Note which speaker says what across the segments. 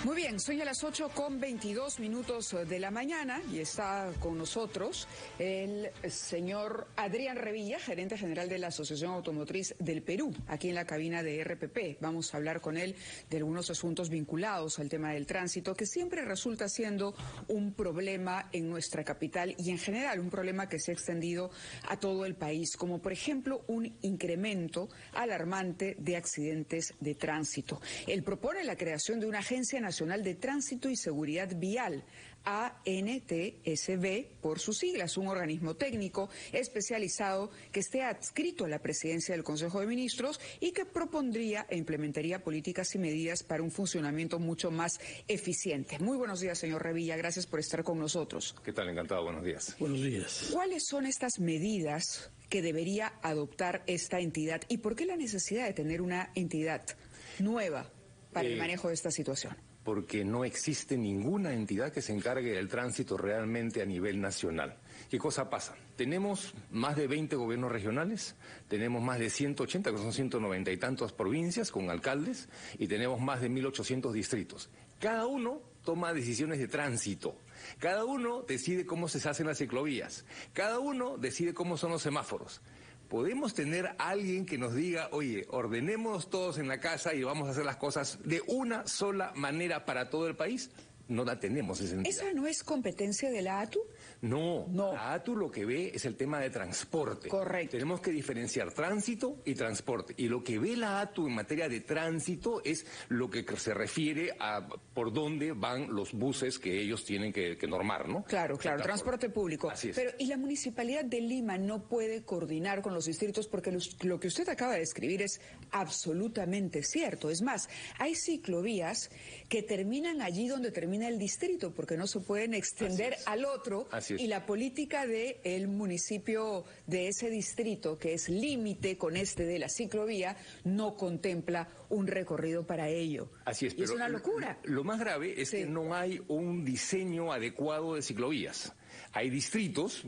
Speaker 1: Muy bien, soy a las 8:22 de la mañana y está con nosotros el señor Adrián Revilla, gerente general de la Asociación Automotriz del Perú, aquí en la cabina de RPP. Vamos a hablar con él de algunos asuntos vinculados al tema del tránsito, que siempre resulta siendo un problema en nuestra capital y en general un problema que se ha extendido a todo el país, como por ejemplo un incremento alarmante de accidentes de tránsito. Él propone la creación de una agencia nacional de Tránsito y Seguridad Vial, ANTSB por sus siglas, un organismo técnico especializado que esté adscrito a la presidencia del Consejo de Ministros y que propondría e implementaría políticas y medidas para un funcionamiento mucho más eficiente. Muy buenos días, señor Revilla, gracias por estar con nosotros.
Speaker 2: ¿Qué tal? Encantado, buenos días.
Speaker 3: Buenos días.
Speaker 1: ¿Cuáles son estas medidas que debería adoptar esta entidad y por qué la necesidad de tener una entidad nueva para el manejo de esta situación?
Speaker 2: Porque no existe ninguna entidad que se encargue del tránsito realmente a nivel nacional. ¿Qué cosa pasa? Tenemos más de 20 gobiernos regionales, tenemos más de 180, que son 190 y tantas provincias con alcaldes, y tenemos más de 1.800 distritos. Cada uno toma decisiones de tránsito. Cada uno decide cómo se hacen las ciclovías. Cada uno decide cómo son los semáforos. ¿Podemos tener a alguien que nos diga, oye, ordenemos todos en la casa y vamos a hacer las cosas de una sola manera para todo el país? No la tenemos esa entidad.
Speaker 1: ¿Esa no es competencia de la ATU?
Speaker 2: No, la ATU lo que ve es el tema de transporte.
Speaker 1: Correcto.
Speaker 2: Tenemos que diferenciar tránsito y transporte. Y lo que ve la ATU en materia de tránsito es lo que se refiere a por dónde van los buses que ellos tienen que normar, ¿no?
Speaker 1: Claro, transporte público.
Speaker 2: Así es.
Speaker 1: Pero, ¿y la Municipalidad de Lima no puede coordinar con los distritos? Porque lo que usted acaba de describir es absolutamente cierto. Es más, hay ciclovías que terminan allí donde termina el distrito, porque no se pueden extender al otro. Y la política del municipio de ese distrito, que es límite con este de la ciclovía, no contempla un recorrido para ello.
Speaker 2: Así es,
Speaker 1: pero es una locura.
Speaker 2: Lo más grave es que no hay un diseño adecuado de ciclovías. Hay distritos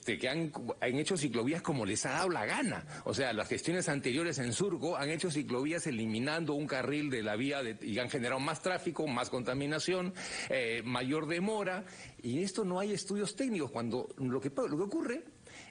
Speaker 2: que han hecho ciclovías como les ha dado la gana. O sea, las gestiones anteriores en Surco han hecho ciclovías eliminando un carril de la vía y han generado más tráfico, más contaminación, mayor demora. Y en esto no hay estudios técnicos. Cuando lo que ocurre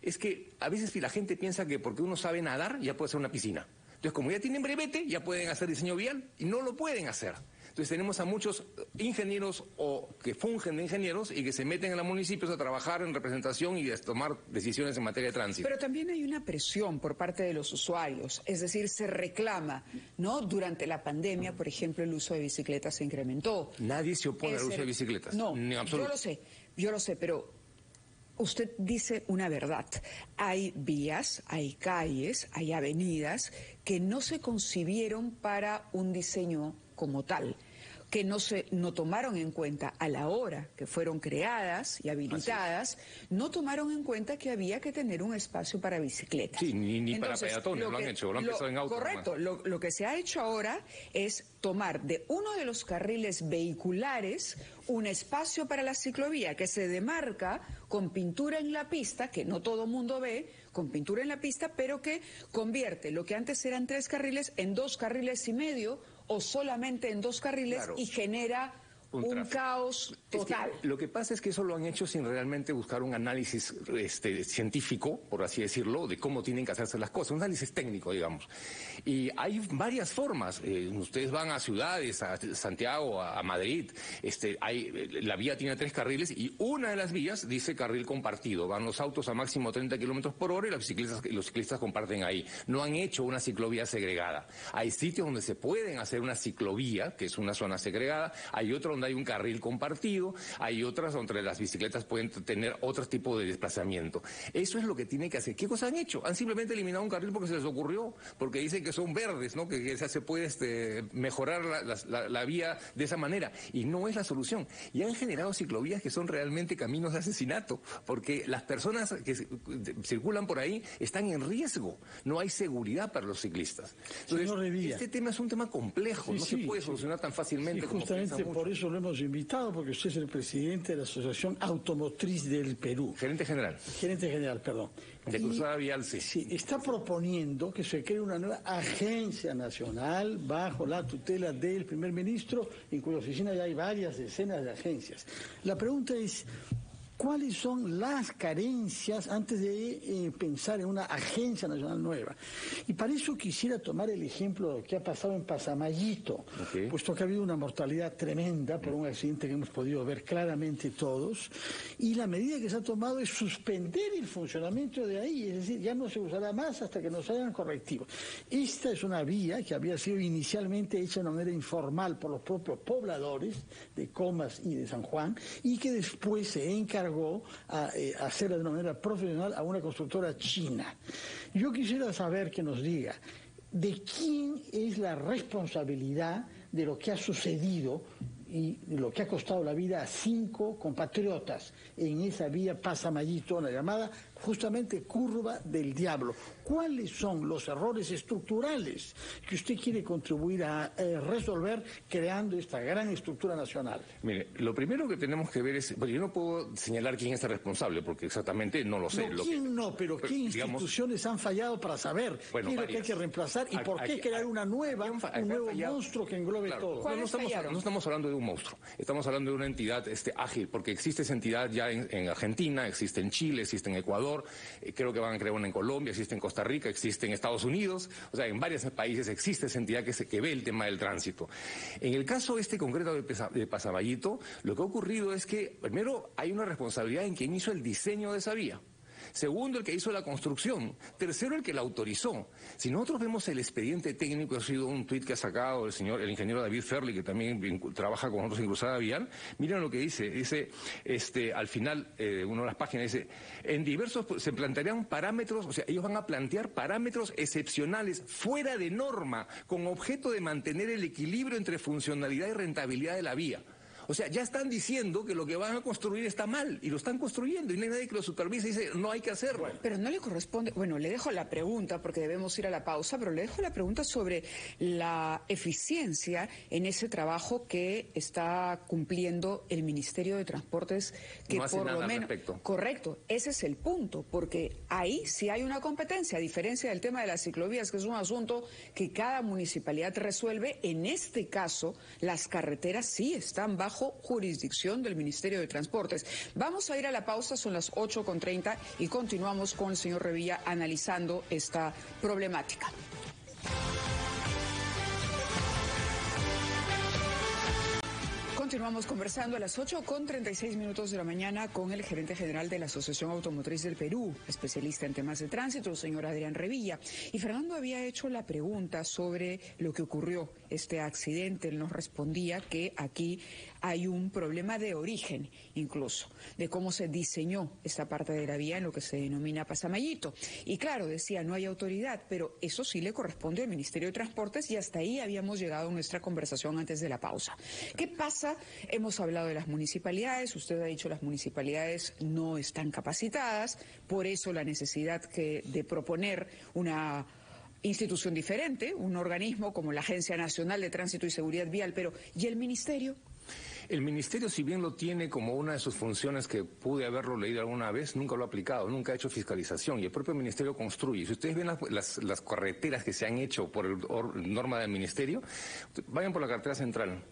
Speaker 2: es que a veces la gente piensa que porque uno sabe nadar ya puede hacer una piscina. Entonces, como ya tienen brevete, ya pueden hacer diseño vial y no lo pueden hacer. Entonces tenemos a muchos ingenieros o que fungen de ingenieros y que se meten en los municipios a trabajar en representación y a tomar decisiones en materia de tránsito.
Speaker 1: Pero también hay una presión por parte de los usuarios, es decir, se reclama, ¿no? Durante la pandemia, por ejemplo, el uso de bicicletas se incrementó.
Speaker 2: Nadie se opone al uso de bicicletas.
Speaker 1: No,
Speaker 2: en absoluto.
Speaker 1: yo lo sé, pero usted dice una verdad. Hay vías, hay calles, hay avenidas que no se concibieron para un diseño como tal, que no tomaron en cuenta a la hora que fueron creadas y habilitadas, no tomaron en cuenta que había que tener un espacio para bicicletas.
Speaker 2: Sí, ni para peatones lo han hecho, lo han empezado en auto.
Speaker 1: Correcto, lo que se ha hecho ahora es tomar de uno de los carriles vehiculares un espacio para la ciclovía que se demarca con pintura en la pista, que no todo mundo ve, con pintura en la pista, pero que convierte lo que antes eran 3 carriles en 2 carriles y medio o solamente en 2 carriles, claro, y genera un caos total.
Speaker 2: Lo que pasa es que eso lo han hecho sin realmente buscar un análisis científico, por así decirlo, de cómo tienen que hacerse las cosas, un análisis técnico, digamos. Y hay varias formas. Ustedes van a ciudades, a Santiago, a Madrid, la vía tiene 3 carriles y una de las vías dice carril compartido. Van los autos a máximo 30 kilómetros por hora y los ciclistas comparten ahí. No han hecho una ciclovía segregada. Hay sitios donde se pueden hacer una ciclovía, que es una zona segregada, hay otros donde hay un carril compartido, hay otras donde las bicicletas pueden tener otro tipo de desplazamiento. Eso es lo que tiene que hacer. ¿Qué cosas han hecho? Han simplemente eliminado un carril porque se les ocurrió, porque dicen que son verdes, ¿no? Que se puede mejorar la vía de esa manera, y no es la solución. Y han generado ciclovías que son realmente caminos de asesinato, porque las personas que circulan por ahí están en riesgo, no hay seguridad para los ciclistas. Entonces, este tema es un tema complejo, no se puede solucionar tan fácilmente como
Speaker 3: justamente por eso lo hemos invitado porque usted es el presidente de la Asociación Automotriz del Perú.
Speaker 2: Gerente general.
Speaker 3: Gerente general, perdón.
Speaker 2: De Cruzada Vial, sí.
Speaker 3: Sí, está proponiendo que se cree una nueva agencia nacional bajo la tutela del primer ministro, en cuya oficina ya hay varias decenas de agencias. La pregunta es, ¿cuáles son las carencias antes de pensar en una agencia nacional nueva? Y para eso quisiera tomar el ejemplo de lo que ha pasado en Pasamayito, puesto que ha habido una mortalidad tremenda por un accidente que hemos podido ver claramente todos, y la medida que se ha tomado es suspender el funcionamiento de ahí, es decir, ya no se usará más hasta que nos hagan correctivos. Esta es una vía que había sido inicialmente hecha de una manera informal por los propios pobladores de Comas y de San Juan, y que después se encargó a hacerla de una manera profesional a una constructora china. Yo quisiera saber que nos diga de quién es la responsabilidad de lo que ha sucedido y lo que ha costado la vida a 5 compatriotas en esa vía Pasamayito, la llamada justamente curva del diablo. ¿Cuáles son los errores estructurales que usted quiere contribuir a resolver creando esta gran estructura nacional?
Speaker 2: Mire, lo primero que tenemos que ver es, porque yo no puedo señalar quién es el responsable, porque exactamente no lo sé.
Speaker 3: No, ¿quién no? Pero ¿qué instituciones han fallado para saber qué es lo que hay que reemplazar y por qué crear una nueva, un nuevo monstruo que englobe todo?
Speaker 2: No estamos hablando de un monstruo, estamos hablando de una entidad ágil, porque existe esa entidad ya en Argentina, existe en Chile, existe en Ecuador, creo que van a crear una en Colombia, existe en Costa Rica, existe en Estados Unidos, o sea, en varios países existe esa entidad que ve el tema del tránsito. En el caso concreto de Pasamayito, lo que ha ocurrido es que, primero, hay una responsabilidad en quien hizo el diseño de esa vía. Segundo, el que hizo la construcción. Tercero, el que la autorizó. Si nosotros vemos el expediente técnico, ha sido un tuit que ha sacado el ingeniero David Ferli, que también trabaja con nosotros en Cruzada Vial, miren lo que dice. Dice, al final, una de las páginas dice, en diversos, se plantearían parámetros, o sea, ellos van a plantear parámetros excepcionales, fuera de norma, con objeto de mantener el equilibrio entre funcionalidad y rentabilidad de la vía. O sea, ya están diciendo que lo que van a construir está mal y lo están construyendo y no hay nadie que lo supervise y dice, no hay que hacerlo.
Speaker 1: Pero no le corresponde, bueno, le dejo la pregunta porque debemos ir a la pausa, pero le dejo la pregunta sobre la eficiencia en ese trabajo que está cumpliendo el Ministerio de Transportes, que
Speaker 2: no hace
Speaker 1: por
Speaker 2: nada
Speaker 1: lo menos...
Speaker 2: al respecto.
Speaker 1: Correcto, ese es el punto, porque ahí sí hay una competencia, a diferencia del tema de las ciclovías, que es un asunto que cada municipalidad resuelve. En este caso, las carreteras sí están bajo jurisdicción del Ministerio de Transportes. Vamos a ir a la pausa, son las 8:30 y continuamos con el señor Revilla analizando esta problemática. Continuamos conversando a las 8:36 de la mañana con el gerente general de la Asociación Automotriz del Perú, especialista en temas de tránsito, el señor Adrián Revilla. Y Fernando había hecho la pregunta sobre lo que ocurrió, este accidente. Él nos respondía que aquí hay un problema de origen, incluso, de cómo se diseñó esta parte de la vía en lo que se denomina Pasamayito. Y claro, decía, no hay autoridad, pero eso sí le corresponde al Ministerio de Transportes y hasta ahí habíamos llegado en nuestra conversación antes de la pausa. ¿Qué pasa? Hemos hablado de las municipalidades, usted ha dicho las municipalidades no están capacitadas, por eso la necesidad de proponer una institución diferente, un organismo como la Agencia Nacional de Tránsito y Seguridad Vial, pero ¿y el Ministerio?
Speaker 2: El Ministerio, si bien lo tiene como una de sus funciones, que pude haberlo leído alguna vez, nunca lo ha aplicado, nunca ha hecho fiscalización, y el propio Ministerio construye. Si ustedes ven las carreteras que se han hecho por norma del Ministerio, vayan por la carretera central.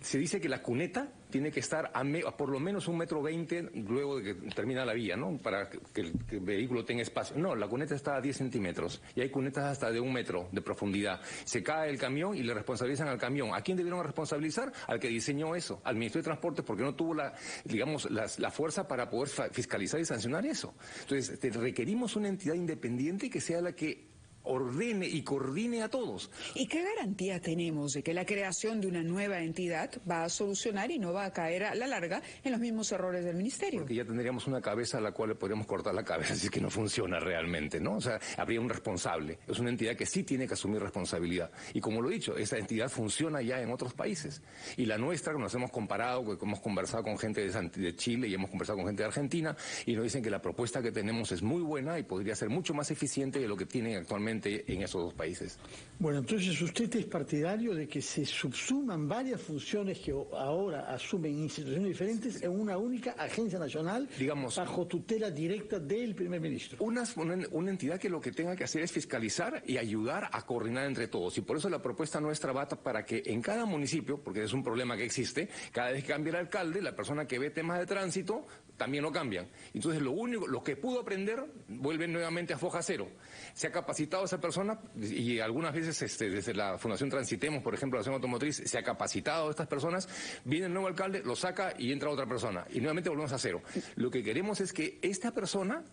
Speaker 2: Se dice que la cuneta tiene que estar a por lo menos 1,20 m luego de que termina la vía, ¿no? Para que el vehículo tenga espacio. No, la cuneta está a 10 centímetros y hay cunetas hasta de 1 metro de profundidad. Se cae el camión y le responsabilizan al camión. ¿A quién debieron responsabilizar? Al que diseñó eso, al Ministerio de Transportes, porque no tuvo la fuerza para poder fiscalizar y sancionar eso. Entonces, requerimos una entidad independiente que sea la que ordene y coordine a todos.
Speaker 1: ¿Y qué garantía tenemos de que la creación de una nueva entidad va a solucionar y no va a caer a la larga en los mismos errores del Ministerio?
Speaker 2: Porque ya tendríamos una cabeza a la cual le podríamos cortar la cabeza, así que no funciona realmente, ¿no? O sea, habría un responsable. Es una entidad que sí tiene que asumir responsabilidad. Y como lo he dicho, esa entidad funciona ya en otros países. Y la nuestra, nos hemos comparado, hemos conversado con gente de Chile y hemos conversado con gente de Argentina, y nos dicen que la propuesta que tenemos es muy buena y podría ser mucho más eficiente de lo que tienen actualmente realmente en esos dos países.
Speaker 3: Bueno, entonces usted es partidario de que se subsuman varias funciones que ahora asumen instituciones diferentes en una única agencia nacional, digamos, bajo tutela directa del primer ministro.
Speaker 2: Una entidad que lo que tenga que hacer es fiscalizar y ayudar a coordinar entre todos. Y por eso la propuesta nuestra va para que en cada municipio, porque es un problema que existe, cada vez que cambia el alcalde, la persona que ve temas de tránsito también lo cambian. Entonces lo que pudo aprender vuelve nuevamente a foja cero. Se ha capacitado a esa persona y algunas veces desde la Fundación Transitemos, por ejemplo, la Asociación Automotriz, se ha capacitado a estas personas, viene el nuevo alcalde, lo saca y entra otra persona. Y nuevamente volvemos a cero. Lo que queremos es que esta persona,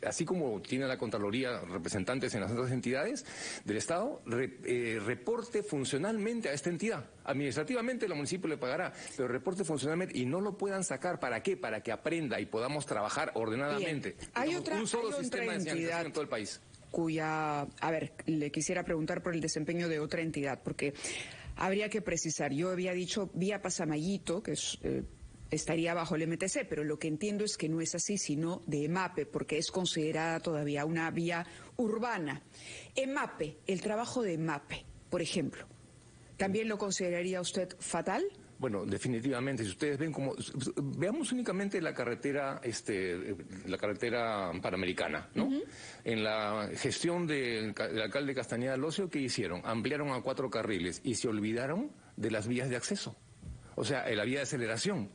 Speaker 2: así como tiene la Contraloría representantes en las otras entidades del Estado, reporte funcionalmente a esta entidad. Administrativamente el municipio le pagará, pero reporte funcionalmente y no lo puedan sacar. ¿Para qué? Para que aprenda y podamos trabajar ordenadamente.
Speaker 1: Bien. Hay
Speaker 2: un solo sistema de señalización en todo el país.
Speaker 1: Le quisiera preguntar por el desempeño de otra entidad, porque habría que precisar. Yo había dicho vía Pasamayito, que estaría bajo el MTC, pero lo que entiendo es que no es así, sino de EMAPE, porque es considerada todavía una vía urbana. EMAPE, el trabajo de EMAPE, por ejemplo, ¿también lo consideraría usted fatal?
Speaker 2: Bueno, definitivamente, si ustedes ven veamos únicamente la carretera panamericana, ¿no? En la gestión del alcalde Castañeda Locio, ¿qué hicieron? Ampliaron a 4 carriles y se olvidaron de las vías de acceso. O sea, la vía de aceleración.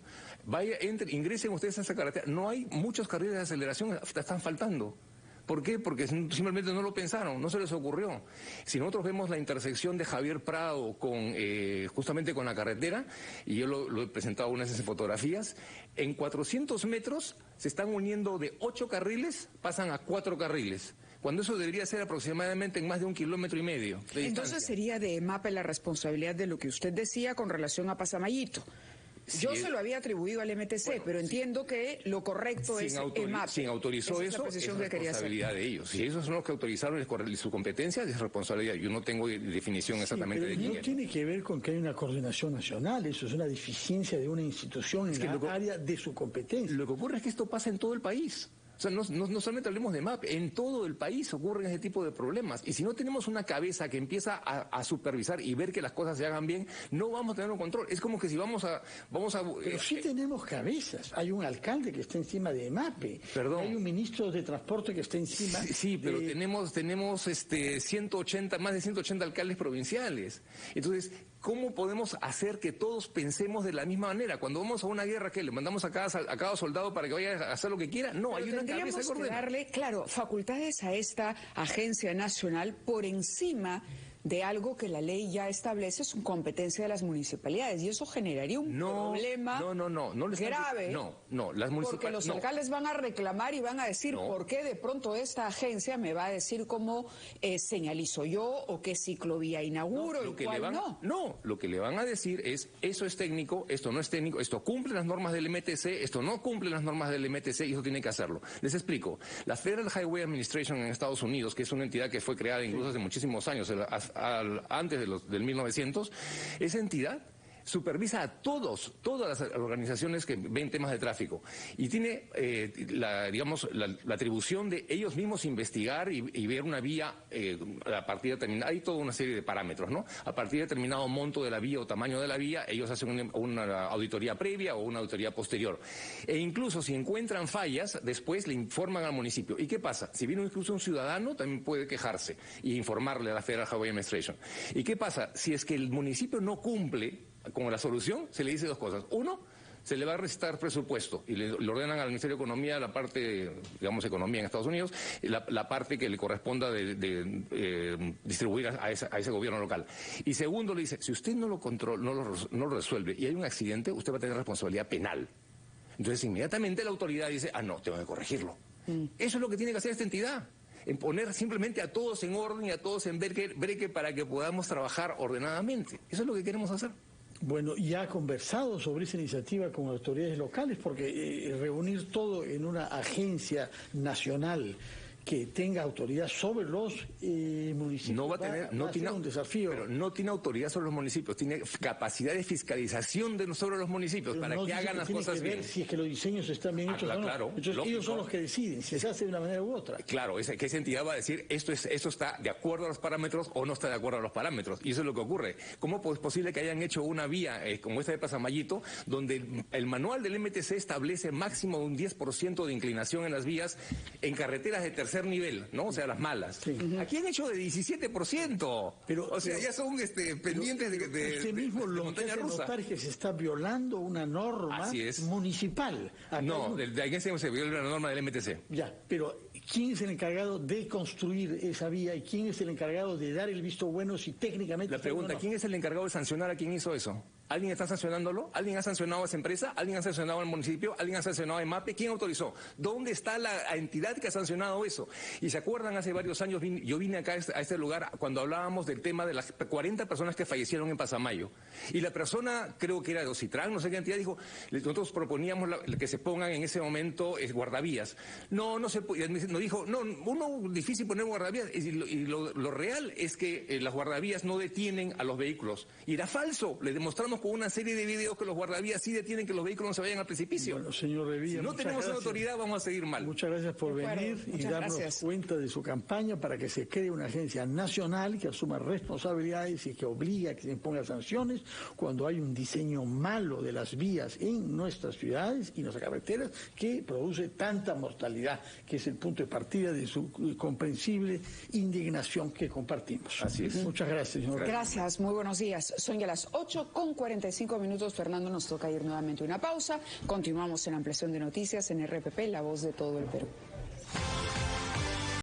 Speaker 2: Ingresen ustedes a esa carretera. No hay muchos carriles de aceleración, están faltando. ¿Por qué? Porque simplemente no lo pensaron, no se les ocurrió. Si nosotros vemos la intersección de Javier Prado justamente con la carretera, y yo lo he presentado unas veces en fotografías, en 400 metros se están uniendo de 8 carriles, pasan a 4 carriles. Cuando eso debería ser aproximadamente en más de 1,5 kilómetros.
Speaker 1: Entonces sería de EMAPE la responsabilidad de lo que usted decía con relación a Pasamayito. Yo se lo había atribuido al MTC, pero entiendo que lo correcto es EMAPE.
Speaker 2: Quien autorizó eso es responsabilidad de ellos. Si ellos son los que autorizaron su competencia, es responsabilidad. Yo no tengo definición exactamente de quién.
Speaker 3: No tiene que ver con que hay una coordinación nacional, eso es una deficiencia de una institución en la área de su competencia.
Speaker 2: Lo que ocurre es que esto pasa en todo el país. O sea, no solamente hablemos de MAP, en todo el país ocurren ese tipo de problemas. Y si no tenemos una cabeza que empieza a supervisar y ver que las cosas se hagan bien, no vamos a tener un control. Es como que si vamos a
Speaker 3: Pero sí tenemos cabezas. Hay un alcalde que está encima de MAPE.
Speaker 2: Perdón.
Speaker 3: Hay un ministro de Transporte que está encima.
Speaker 2: Sí, pero tenemos 180, más de 180 alcaldes provinciales. Entonces, ¿cómo podemos hacer que todos pensemos de la misma manera? Cuando vamos a una guerra, ¿qué? ¿Le mandamos a cada soldado para que vaya a hacer lo que quiera? No, hay una cabeza que ordena.
Speaker 1: Darle, claro, facultades a esta agencia nacional por encima de algo que la ley ya establece, su competencia de las municipalidades, y eso generaría un problema grave. Porque los alcaldes van a reclamar y van a decir por qué de pronto esta agencia me va a decir cómo señalizo yo o qué ciclovía inauguro y cuál no.
Speaker 2: No, lo que le van a decir es, eso es técnico, esto no es técnico, esto cumple las normas del MTC, esto no cumple las normas del MTC y eso tiene que hacerlo. Les explico. La Federal Highway Administration en Estados Unidos, que es una entidad que fue creada incluso hace muchísimos años, antes del 1900, esa entidad supervisa a todas las organizaciones que ven temas de tráfico y tiene la atribución de ellos mismos investigar y ver una vía a partir de determinada, hay toda una serie de parámetros, ¿no? A partir de determinado monto de la vía o tamaño de la vía, ellos hacen una auditoría previa o una auditoría posterior. E incluso si encuentran fallas, después le informan al municipio. ¿Y qué pasa? Si viene incluso un ciudadano, también puede quejarse y informarle a la Federal Highway Administration. ¿Y qué pasa? Si es que el municipio no cumple como la solución, se le dice 2 cosas. Uno, se le va a restar presupuesto y le ordenan al Ministerio de Economía la parte, digamos, economía en Estados Unidos, la parte que le corresponda de distribuir a ese gobierno local. Y segundo, le dice, si usted no lo controla, no lo resuelve y hay un accidente, usted va a tener responsabilidad penal. Entonces, inmediatamente la autoridad dice, no, tengo que corregirlo. Eso es lo que tiene que hacer esta entidad. En poner simplemente a todos en orden y a todos en breque para que podamos trabajar ordenadamente. Eso es lo que queremos hacer.
Speaker 3: Bueno, ¿y ha conversado sobre esa iniciativa con autoridades locales? Porque reunir todo en una agencia nacional que tenga autoridad sobre los municipios.
Speaker 2: No va a tener, no tiene
Speaker 3: un desafío.
Speaker 2: Pero no tiene autoridad sobre los municipios, tiene capacidad de fiscalización sobre los municipios
Speaker 3: Pero
Speaker 2: para
Speaker 3: no
Speaker 2: que
Speaker 3: dice
Speaker 2: hagan las
Speaker 3: tiene
Speaker 2: cosas
Speaker 3: que ver
Speaker 2: bien.
Speaker 3: si es que los diseños están bien hechos o no.
Speaker 2: Claro,
Speaker 3: Entonces
Speaker 2: lógico.
Speaker 3: ellos son los que deciden si se hace de una manera u otra.
Speaker 2: Claro, que esa entidad va a decir esto está de acuerdo a los parámetros o no está de acuerdo a los parámetros. Y eso es lo que ocurre. ¿Cómo es posible que hayan hecho una vía como esta de Pasamayito, donde el manual del MTC establece máximo un 10% de inclinación en las vías en carreteras de tercer nivel, ¿no? O sea, las malas.
Speaker 3: Sí.
Speaker 2: Aquí han hecho de 17%. Ya son pendientes de
Speaker 3: usted mismo lo que
Speaker 2: montaña
Speaker 3: hace
Speaker 2: rusa.
Speaker 3: notar que se está violando una norma municipal. Acá
Speaker 2: No, de aquí se viola la norma del MTC.
Speaker 3: Ya, pero ¿quién es el encargado de construir esa vía y quién es el encargado de dar el visto bueno si técnicamente...
Speaker 2: La pregunta, ¿quién es el encargado de sancionar a quien hizo eso? ¿Alguien está sancionándolo? ¿Alguien ha sancionado a esa empresa? ¿Alguien ha sancionado al municipio? ¿Alguien ha sancionado a EMAPE? ¿Quién autorizó? ¿Dónde está la entidad que ha sancionado eso? Y se acuerdan, hace varios años yo vine acá a este lugar cuando hablábamos del tema de las 40 personas que fallecieron en Pasamayo. Y la persona, creo que era de Ocitran, no sé qué entidad, dijo, nosotros proponíamos que se pongan en ese momento guardavías. No se puede, nos dijo, uno difícil poner guardavías. Y lo real es que las guardavías no detienen a los vehículos. Y era falso, le demostramos con una serie de videos que los guardavías sí detienen que los vehículos no se vayan al precipicio.
Speaker 3: Bueno, señor Revilla,
Speaker 2: si no tenemos una autoridad, vamos a seguir mal.
Speaker 3: Muchas gracias por venir y darnos cuenta de su campaña para que se cree una agencia nacional que asuma responsabilidades y que obligue a que se impongan sanciones cuando hay un diseño malo de las vías en nuestras ciudades y nuestras carreteras que produce tanta mortalidad, que es el punto de partida de su comprensible indignación que compartimos.
Speaker 2: Así es.
Speaker 3: Muchas gracias, señor.
Speaker 1: Gracias, muy buenos días. Son ya las 8:45. Fernando, nos toca ir nuevamente a una pausa. Continuamos en ampliación de noticias en RPP, La Voz de todo el Perú.